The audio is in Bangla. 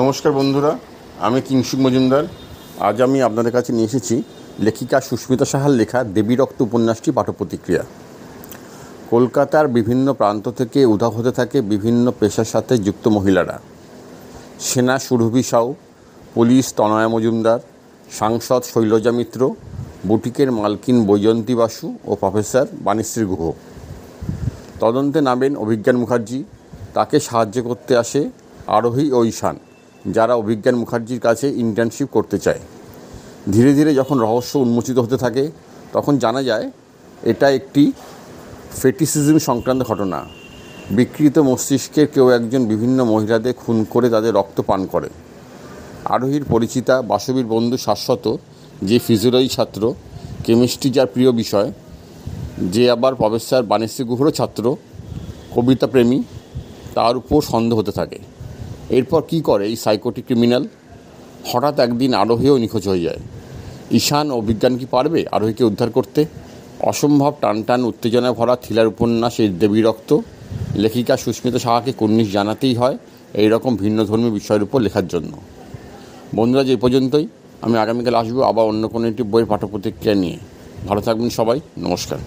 নমস্কার বন্ধুরা, আমি কিংশুক মজুমদার। আজ আমি আপনাদের কাছে নিয়ে এসেছি লেখিকা সুস্মিতা সাহার লেখা দেবী রক্ত উপন্যাসটি পাঠ প্রতিক্রিয়া। কলকাতার বিভিন্ন প্রান্ত থেকে উধাও হতে থাকে বিভিন্ন পেশার সাথে যুক্ত মহিলারা। সেনা সুরভি সাউ, পুলিশ তনয়া মজুমদার, সাংসদ শৈলজা মিত্র, বুটিকের মালকিন বৈজন্তী বাসু ও প্রফেসর বাণীশ্রী গুহ। তদন্তে নামেন অভিজ্ঞান মুখার্জি। তাকে সাহায্য করতে আসে আরোহী ও ঈশান, যারা অভিজ্ঞান মুখার্জির কাছে ইন্টার্নশিপ করতে চায়। ধীরে ধীরে যখন রহস্য উন্মোচিত হতে থাকে তখন জানা যায় এটা একটি ফেটিসিজম সংক্রান্ত ঘটনা। বিকৃত মস্তিষ্কের কেউ একজন বিভিন্ন মহিলাদের খুন করে তাদের রক্ত পান করে। আরোহীর পরিচিতা বাসবীর বন্ধু শাশ্বত, যে ফিজিওলজি ছাত্র, কেমিস্ট্রি যার প্রিয় বিষয়, যে আবার প্রফেসর বাণীশ্রী গুহরও ছাত্র, কবিতা প্রেমী, তার উপর সন্দেহ হতে থাকে। এরপর কী করে এই সাইকোটিক ক্রিমিনাল? হঠাৎ একদিন আরোহীও নিখোঁজ হয়ে যায়। ঈশান ও বিজ্ঞান কি পারবে আরোহীকে উদ্ধার করতে? অসম্ভব টানটান উত্তেজনায় ভরা থ্রিলার উপন্যাস এই দেবী রক্ত। লেখিকা সুস্মিতা সাহাকে কুর্নিশ জানাতেই হয় এই রকম ভিন্নধর্মী বিষয়ের উপর লেখার জন্য। বন্ধুরা, যে পর্যন্তই। আমি আগামীকাল আসবো আবার অন্য কোনো একটি বইয়ের পাঠ্য প্রতিক্রিয়া নিয়ে। ভালো থাকবেন সবাই। নমস্কার।